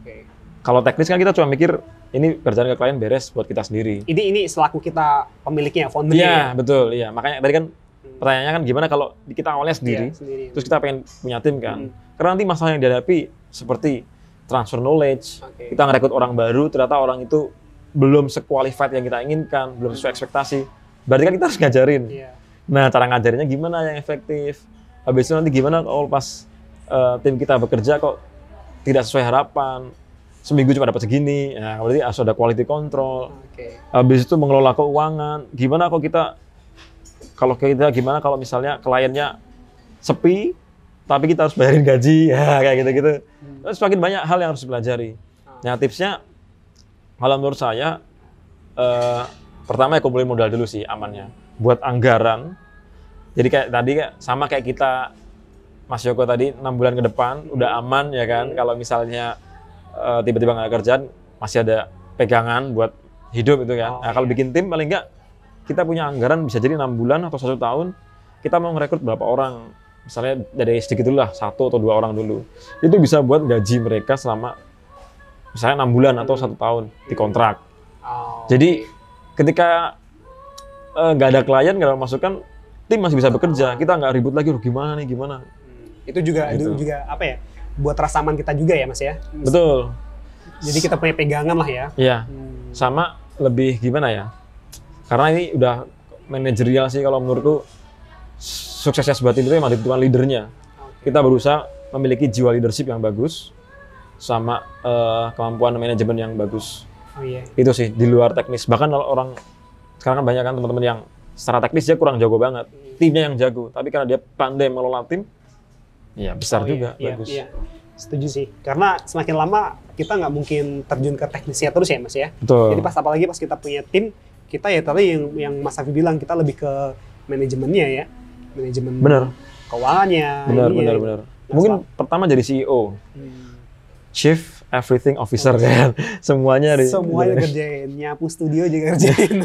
Oke. Kalau teknis kan kita cuma mikir ini kerjaan ke klien beres buat kita sendiri. Ini selaku kita pemiliknya, foundernya. Iya, Ya? betul. Iya, makanya tadi kan pertanyaannya kan gimana kalau kita awalnya sendiri, Iya, sendiri. terus kita pengen punya tim kan. Karena nanti masalah yang dihadapi seperti transfer knowledge, Oke. kita ngerekrut orang baru, ternyata orang itu belum se-qualified yang kita inginkan, belum sesuai ekspektasi. Berarti kan kita harus ngajarin. Iya. Nah, cara ngajarinnya gimana yang efektif? Habis itu nanti gimana kalau pas tim kita bekerja kok tidak sesuai harapan, seminggu cuma dapat segini, ya berarti harus ada quality control. Oke. Habis itu mengelola keuangan, gimana gimana kalau misalnya kliennya sepi, tapi kita harus bayarin gaji, ya kayak gitu-gitu. Terus semakin banyak hal yang harus dipelajari. Nah, tipsnya, kalau menurut saya, pertama ya kumpulin modal dulu sih amannya. Buat anggaran, jadi kayak tadi sama kayak kita, Mas Yoko tadi 6 bulan ke depan, udah aman ya kan. Kalau misalnya tiba-tiba nggak ada kerjaan, masih ada pegangan buat hidup itu kan. Nah, kalau bikin tim paling nggak, kita punya anggaran bisa jadi 6 bulan atau 1 tahun, kita mau merekrut berapa orang. Misalnya dari sedikit dulu lah, 1 atau 2 orang dulu. Itu bisa buat gaji mereka selama misalnya 6 bulan atau 1 tahun di kontrak. Jadi ketika nggak ada klien, nggak ada masukan, tim masih bisa bekerja. Kita nggak ribut lagi, gimana nih, gimana. Itu juga apa ya? Buat rasa aman kita juga ya, Mas ya. Betul. Jadi kita punya pegangan lah ya. Iya. Sama lebih gimana ya? Karena ini udah manajerial sih kalau menurutku. Suksesnya sebuah tim itu emang ditentukan leadernya. Kita berusaha memiliki jiwa leadership yang bagus sama kemampuan manajemen yang bagus. Oh iya. Itu sih di luar teknis. Bahkan kalau orang sekarang kan banyak kan teman-teman yang secara teknis dia kurang jago banget. Timnya yang jago, tapi karena dia pandai mengelola tim, ya besar juga, bagus. Iya. Setuju sih. Karena semakin lama kita nggak mungkin terjun ke teknisnya terus ya, Mas ya. Betul. Jadi apalagi pas kita punya tim, kita ya tadi yang Mas Afi bilang, kita lebih ke manajemennya ya. Manajemen keuangannya. Benar. Mungkin pertama jadi CEO. Chief Everything Officer kan. Semuanya kerjain, nyapu studio juga kerjain.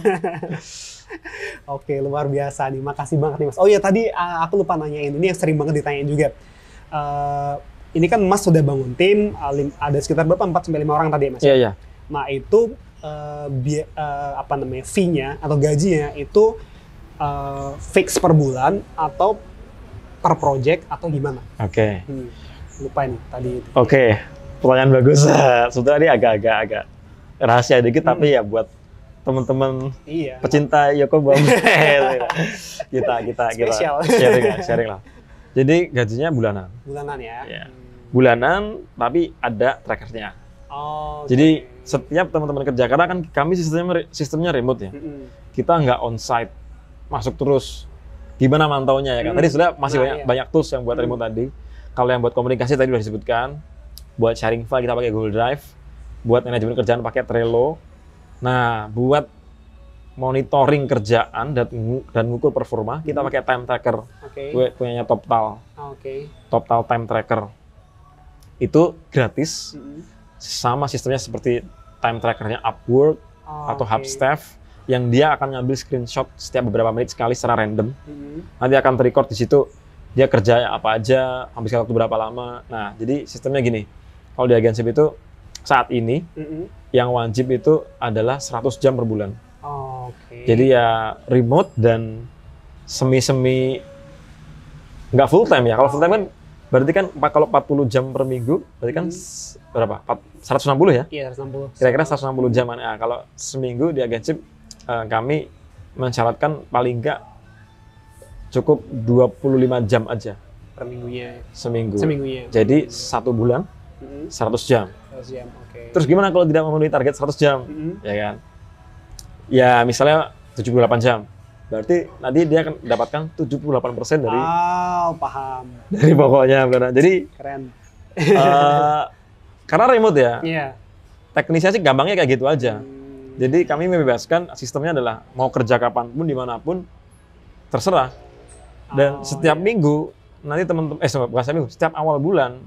Oke, luar biasa nih. Makasih banget nih, Mas. Oh iya, tadi aku lupa nanyain. Ini yang sering banget ditanyain juga. Ini kan Mas sudah bangun tim, ada sekitar berapa? 4-5 orang tadi ya, Mas? Iya. Nah, itu fee-nya atau gajinya itu fix per bulan atau per project atau gimana? Oke. Lupa nih tadi. Oke. Pertanyaan bagus. Sebetulnya ini agak rahasia dikit, tapi ya buat teman-teman pecinta Yoko Bom. kita sharing lah. Jadi gajinya bulanan. Bulanan ya. Bulanan, tapi ada trackernya. Jadi setiap teman-teman kerja, karena kan kami sistemnya remote ya. Kita nggak on-site, masuk terus. Gimana mantaunya ya kan? Tadi sudah masih banyak tools yang buat remote tadi. Kalau yang buat komunikasi tadi sudah disebutkan. Buat sharing file kita pakai Google Drive. Buat manajemen kerjaan pakai Trello. Nah, buat monitoring kerjaan dan ngukur performa, kita pakai time tracker. Gue punyanya TopTal. TopTal time tracker. Itu gratis. Sama sistemnya seperti time trackernya Upwork atau Hubstaff, yang dia akan ngambil screenshot setiap beberapa menit sekali secara random. Nanti akan terrecord di situ dia kerja apa aja, habiskan waktu berapa lama. Nah, jadi sistemnya gini. Kalau di agensi itu saat ini yang wajib itu adalah 100 jam per bulan. Jadi ya remote dan semi-semi nggak full time ya. Kalau full time kan berarti kan kalau 40 jam per minggu berarti kan berapa? 160 ya? Iya, 160. Kira-kira 160 jam. Nah, kalau seminggu di agensi kami mensyaratkan paling nggak cukup 25 jam aja per minggunya. Seminggunya. Jadi 1 bulan 100 jam. 100 jam, Terus gimana kalau tidak memenuhi target 100 jam? Ya kan? Ya misalnya 78 jam. Berarti nanti dia akan mendapatkan 78% dari paham. Dari pokoknya. Jadi keren. Karena remote ya. Iya. Teknisnya sih gampangnya kayak gitu aja. Jadi kami membebaskan, sistemnya adalah mau kerja kapanpun, dimanapun, terserah. Dan setiap minggu, nanti teman-teman, bukan setiap minggu, setiap awal bulan,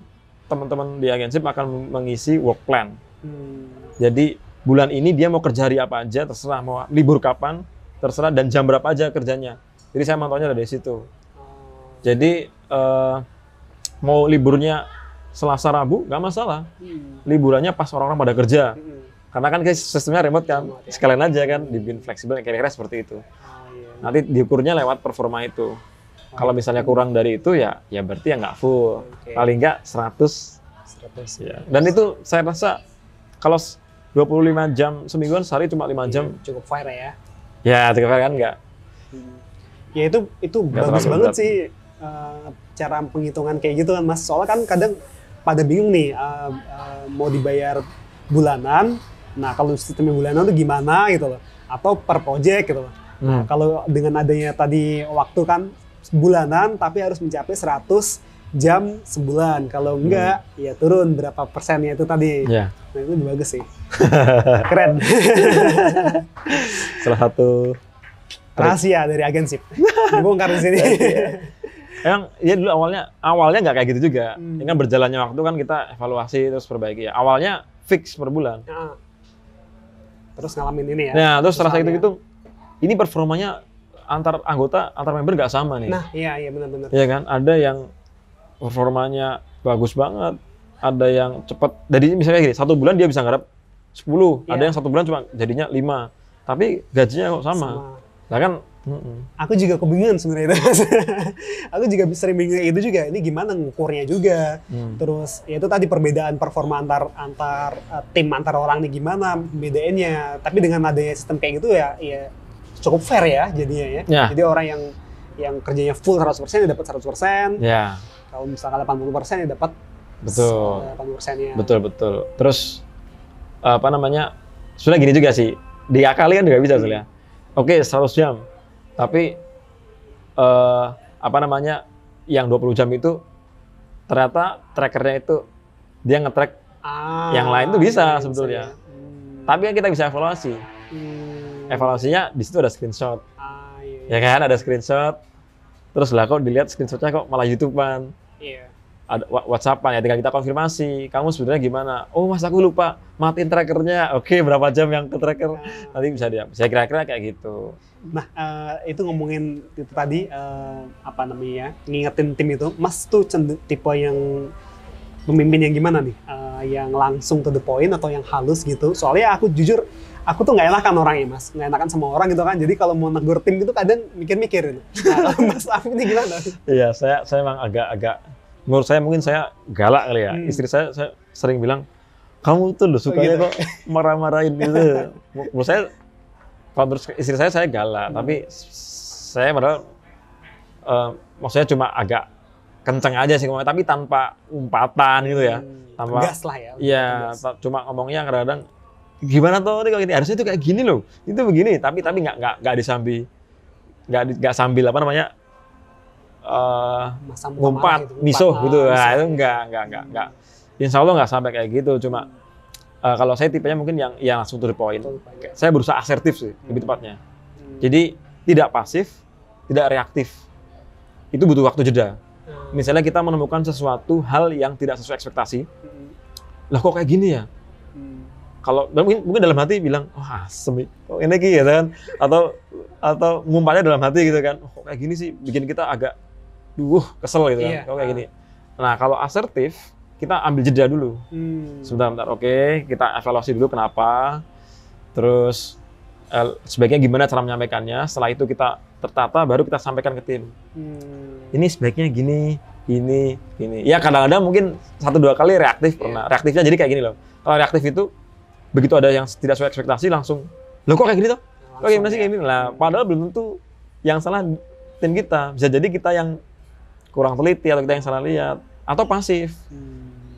teman-teman di agensi akan mengisi work plan. Jadi bulan ini dia mau kerja hari apa aja, terserah, mau libur kapan, terserah, dan jam berapa aja kerjanya. Jadi saya mantaunya dari situ. Jadi mau liburnya Selasa Rabu nggak masalah. Liburannya pas orang-orang pada kerja. Karena kan sistemnya remote kan, Remote, ya. sekalian aja kan dibikin fleksibel, kira-kira seperti itu. Iya. Nanti diukurnya lewat performa itu. Kalau misalnya kurang dari itu ya berarti ya nggak full. Oke. Paling nggak 100. 100. Ya. Dan itu saya rasa kalau 25 jam semingguan, sehari cuma 5 jam, Cukup fair ya. ya cukup kan nggak. Ya itu Nggak bagus terlalu banget berat. sih cara penghitungan kayak gitu kan Mas. Soalnya kan kadang pada bingung nih mau dibayar bulanan. Nah kalau sistemnya bulanan tuh gimana gitu loh, atau per project gitu loh. Nah, kalau dengan adanya tadi waktu kan bulanan tapi harus mencapai 100 jam sebulan. Kalau enggak ya turun berapa persennya itu tadi. Ya. Nah itu bagus sih. Keren. Salah satu Rahasia dari agensi. Dibongkar di sini. emang ya dulu awalnya nggak kayak gitu juga. Hmm. Ini kan berjalannya waktu kan kita evaluasi terus perbaiki ya. Awalnya fix per bulan. Nah, terus ngalamin ini ya. Nah, terus setelah Misalnya. gitu ini performanya antar anggota, antar member nggak sama nih. Nah, iya benar-benar. Iya kan? Ada yang performanya bagus banget, ada yang cepat. Jadi misalnya gini, 1 bulan dia bisa garap 10, ada Iya. yang 1 bulan cuma jadinya 5. Tapi gajinya kok sama. Nah kan, Aku juga kebingungan sebenarnya itu. Aku juga sering bingung itu juga. Ini gimana ngukurnya juga. Terus ya itu tadi perbedaan performa antar tim antar orang nih gimana bedainnya. Tapi dengan adanya sistem kayak gitu ya cukup fair ya jadinya ya. Ya. Jadi orang yang kerjanya full 100% ya dapat 100%. ya Kalau misalkan 80% ya dapat betul, 80%-nya. betul. Terus apa namanya? Sudah gini juga sih, diakali kan juga bisa sebenarnya. Oke, 100 jam. Tapi apa namanya, yang 20 jam itu ternyata trackernya itu dia nge-track yang lain tuh bisa sebetulnya. Tapi kan kita bisa evaluasi. Evaluasinya di situ ada screenshot. Iya. Ya kan, ada screenshot. Terus lah kok dilihat screenshotnya kok malah YouTube-an. Iya. Ada WhatsApp-an ya, tinggal kita konfirmasi. Kamu sebenarnya gimana? Oh, Mas aku lupa matiin trackernya. Oke, berapa jam yang ke tracker? Nanti bisa dia. Saya kira-kira kayak gitu. Nah, itu ngomongin itu tadi apa namanya? Ngingetin tim itu. Mas tuh tipe yang pemimpin yang gimana nih? Yang langsung to the point atau yang halus gitu? Soalnya aku jujur, aku tuh nggak enakan orangnya Mas, nggak enakan sama orang gitu kan. Jadi kalau mau negur tim gitu kadang mikir-mikir. Nah, kalau Mas Afif ini gimana? Iya, saya emang agak menurut saya mungkin saya galak kali ya. Istri saya sering bilang, kamu tuh loh sukanya gitu. kok marah-marahin gitu. Menurut saya, kalau menurut istri saya galak, tapi saya padahal maksudnya cuma agak kenceng aja sih ngomongnya, tapi tanpa umpatan gitu ya. Tanpa Gas lah ya. iya, cuma ngomongnya kadang-kadang gimana tuh ini kok gini, harusnya itu kayak gini loh, itu begini, tapi nggak disambi, nggak sambil apa namanya ngumpat, misuh gitu, nah itu nggak, insya Allah nggak sampai kayak gitu, cuma kalau saya tipenya mungkin yang langsung to the point, saya berusaha asertif sih, lebih tepatnya, jadi tidak pasif, tidak reaktif, itu butuh waktu jeda. Misalnya kita menemukan sesuatu hal yang tidak sesuai ekspektasi, lah kok kayak gini ya? Kalau mungkin dalam hati bilang, oh asem, kok ini gitu kan? Atau ngumpatnya dalam hati gitu kan? Oh, kok kayak gini sih, bikin kita agak, kesel gitu kan? Iya. Kok kayak gini? Nah kalau asertif, kita ambil jeda dulu. Sebentar, oke, kita evaluasi dulu kenapa, terus sebaiknya gimana cara menyampaikannya. Setelah itu kita tertata, baru kita sampaikan ke tim. Ini sebaiknya gini. Ya kadang-kadang mungkin 1-2 kali reaktif pernah. Reaktifnya jadi kayak gini loh. Kalau reaktif itu begitu ada yang tidak sesuai ekspektasi langsung, loh kok kayak gini toh? Kok gimana sih kayak gini? Lah padahal belum tentu yang salah tim kita. Bisa jadi kita yang kurang teliti atau kita yang salah lihat atau pasif.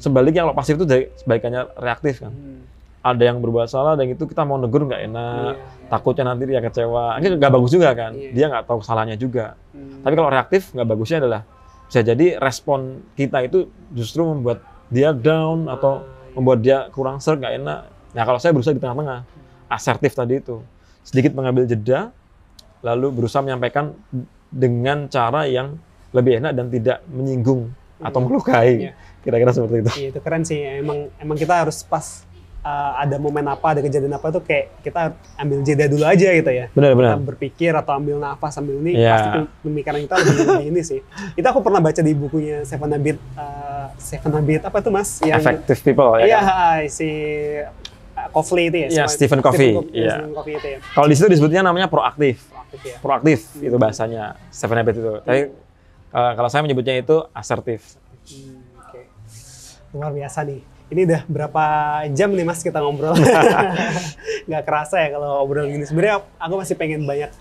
Sebaliknya kalau pasif itu sebaiknya reaktif kan. Ada yang berbuat salah dan itu kita mau negur nggak enak, takutnya nanti dia kecewa. Ini nggak bagus juga kan, dia nggak tahu salahnya juga. Tapi kalau reaktif nggak bagusnya adalah bisa jadi respon kita itu justru membuat dia down atau membuat dia kurang serg, nggak enak. Nah kalau saya berusaha di tengah-tengah, asertif tadi itu, sedikit mengambil jeda, lalu berusaha menyampaikan dengan cara yang lebih enak dan tidak menyinggung atau melukai. Kira-kira seperti itu. Iya, itu keren sih. Emang kita harus pas ada momen apa, ada kejadian apa tuh kayak kita ambil jeda dulu aja gitu ya. Benar-benar. Kita berpikir atau ambil nafas sambil ini, Iya. pasti pemikiran kita lebih ini sih. Itu aku pernah baca di bukunya Seven Habits apa tuh Mas? Effective people ya Iya, kan? si Covey itu ya. Iya, Stephen Covey. Iya. Stephen Covey itu ya. Kalau di situ disebutnya namanya proaktif. Proaktif ya. Proaktif itu bahasanya Seven Habits itu. Tapi kalau saya menyebutnya itu asertif. Oke. Luar biasa nih. Ini udah berapa jam nih Mas kita ngobrol? Nggak kerasa ya kalau ngobrol gini. Sebenarnya aku masih pengen banyak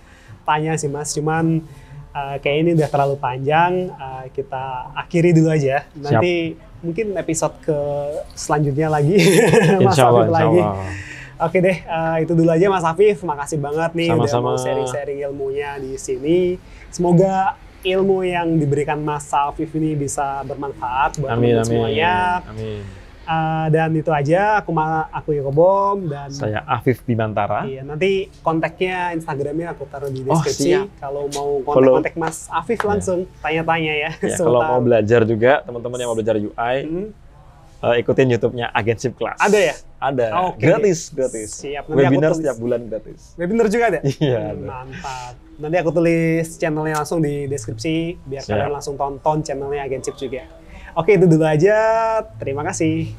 tanya sih Mas. Cuman kayak ini udah terlalu panjang. Kita akhiri dulu aja. Nanti mungkin episode ke selanjutnya lagi. Mas Insya Allah, Afif lagi. insya Allah. Oke deh, itu dulu aja Mas Afif. Makasih banget nih Sama-sama. udah mau sharing-sharing ilmunya di sini. Semoga ilmu yang diberikan Mas Afif ini bisa bermanfaat buat Amin, teman-teman semuanya. Amin. Dan itu aja, aku Yokobom dan Saya Afif Bimantara. iya, nanti kontaknya Instagramnya aku taruh di Oh, deskripsi. siap. Kalau mau Follow. kontak Mas Afif langsung tanya-tanya ya. Ya, kalau mau belajar juga, teman-teman yang mau belajar UI, ikutin YouTube-nya Agency Class. Ada ya? Ada. Oke. Gratis. Siap. Nanti aku Webinar tulis. setiap bulan gratis. Webinar juga ada? Iya, ada. Mantap. Nanti aku tulis channelnya langsung di deskripsi biar Siap. kalian langsung tonton channelnya Agency juga. Oke, itu dulu aja. Terima kasih.